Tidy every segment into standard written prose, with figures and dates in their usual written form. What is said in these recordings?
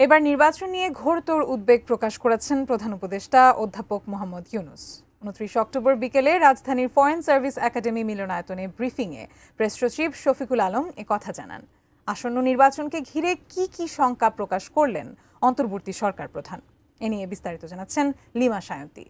এবার নির্বাচন নিয়ে ঘোরতর উদ্বেগ প্রকাশ করেছেন প্রধান উপদেষ্টা অধ্যাপক মোহাম্মদ ইউনূস। 29 অক্টোবর বিকেলে রাজধানীর ফরেন সার্ভিস একাডেমি মিলনায়তনে ব্রিফিংয়ে প্রেস সচিব শফিকুল আলম একথা জানান। আসন্ন নির্বাচনকে ঘিরে কি কি শঙ্কা প্রকাশ করলেন অন্তর্বর্তী সরকার প্রধান, এ নিয়ে বিস্তারিত জানাচ্ছেন লিমা সায়ন্তী।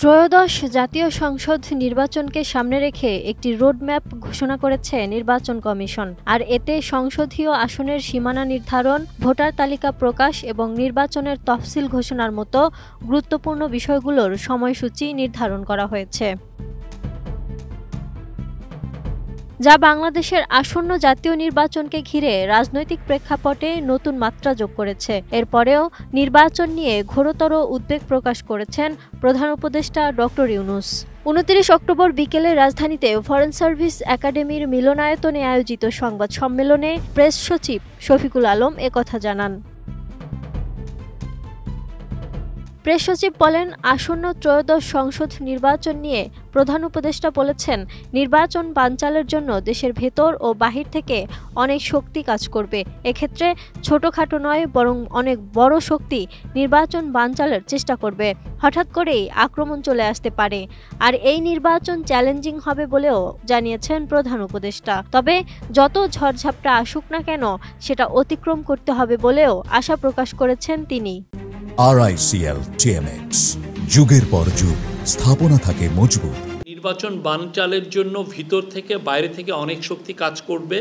ত্রয়োদশ জাতীয় সংসদ নির্বাচনকে সামনে রেখে একটি রোডম্যাপ ঘোষণা করেছে নির্বাচন কমিশন। আর এতে সংসদীয় আসনের সীমানা নির্ধারণ, ভোটার তালিকা প্রকাশ এবং নির্বাচনের তফসিল ঘোষণার মতো গুরুত্বপূর্ণ বিষয়গুলোর সময়সূচি নির্ধারণ করা হয়েছে, যা বাংলাদেশের আসন্ন জাতীয় নির্বাচনকে ঘিরে রাজনৈতিক প্রেক্ষাপটে নতুন মাত্রা যোগ করেছে। এরপরেও নির্বাচন নিয়ে ঘোরতর উদ্বেগ প্রকাশ করেছেন প্রধান উপদেষ্টা ডক্টর ইউনূস। 29 অক্টোবর বিকেলে রাজধানীতে ফরেন সার্ভিস একাডেমির মিলনায়তনে আয়োজিত সংবাদ সম্মেলনে প্রেস সচিব শফিকুল আলম একথা জানান। প্রেস সচিব বলেন, আসন্ন ত্রয়োদশ সংসদ নির্বাচন নিয়ে প্রধান উপদেষ্টা বলেছেন, নির্বাচন বানচালের জন্য দেশের ভেতর ও বাহির থেকে অনেক শক্তি কাজ করবে। এক্ষেত্রে ছোটখাটো নয়, বরং অনেক বড় শক্তি নির্বাচন বানচালের চেষ্টা করবে। হঠাৎ করেই আক্রমণ চলে আসতে পারে। আর এই নির্বাচন চ্যালেঞ্জিং হবে বলেও জানিয়েছেন প্রধান উপদেষ্টা। তবে যত ঝড়ঝাপটা আসুক না কেন, সেটা অতিক্রম করতে হবে বলেও আশা প্রকাশ করেছেন তিনি। RICL TMX, যুগের পর যুগ স্থাপনা থাকে মজবুত। নির্বাচন বানচালের জন্য ভিতর থেকে বাইরে থেকে অনেক শক্তি কাজ করবে।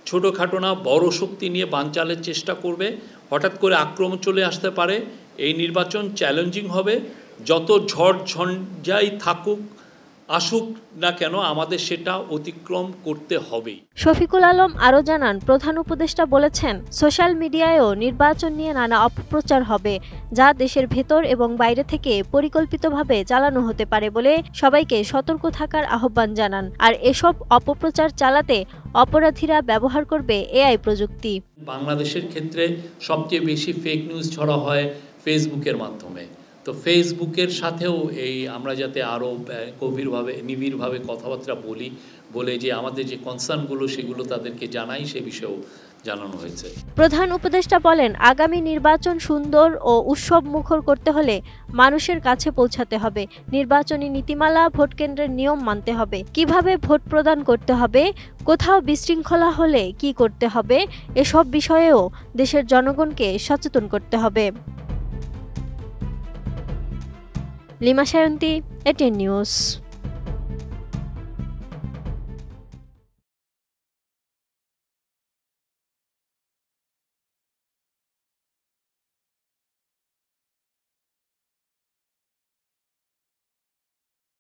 ছোটোখাটো না, বড় শক্তি নিয়ে বানচালের চেষ্টা করবে। হঠাৎ করে আক্রমণ চলে আসতে পারে। এই নির্বাচন চ্যালেঞ্জিং হবে। যত ঝড় ঝঞ্ঝাই আসুক না কেন, আমাদের সেটা অতিক্রম করতে হবে। শফিকুল আলম আরও জানান, প্রধান উপদেষ্টা বলেছেন, সোশ্যাল মিডিয়ায়ও নির্বাচন নিয়ে নানা অপপ্রচার হবে, যা দেশের ভেতর এবং বাইরে থেকে পরিকল্পিতভাবে চালানো হতে পারে বলে সবাইকে সতর্ক থাকার আহ্বান জানান। আর এসব অপপ্রচার চালাতে অপরাধীরা ব্যবহার করবে AI প্রযুক্তি। বাংলাদেশের ক্ষেত্রে সবচেয়ে বেশি ফেক নিউজ ছড়া হয় ফেসবুকের মাধ্যমে। তো ফেসবুকের সাথেও আমরা যাতে আরও নিবিড়ভাবে কথাবার্তা বলে যে আমাদের যে কনসার্নগুলো সেগুলো তাদেরকে জানাই, সে বিষয়েও জানানো হয়েছে। প্রধান উপদেষ্টা বলেন, আগামী নির্বাচন সুন্দর ও উৎসব মুখর করতে হলে মানুষের কাছে পৌঁছাতে হবে। নির্বাচনী নীতিমালা, ভোট কেন্দ্রের নিয়ম মানতে হবে। কিভাবে ভোট প্রদান করতে হবে, কোথাও বিশৃঙ্খলা হলে কি করতে হবে, এসব বিষয়েও দেশের জনগণকে সচেতন করতে হবে। Lima Sayanti, ATN news.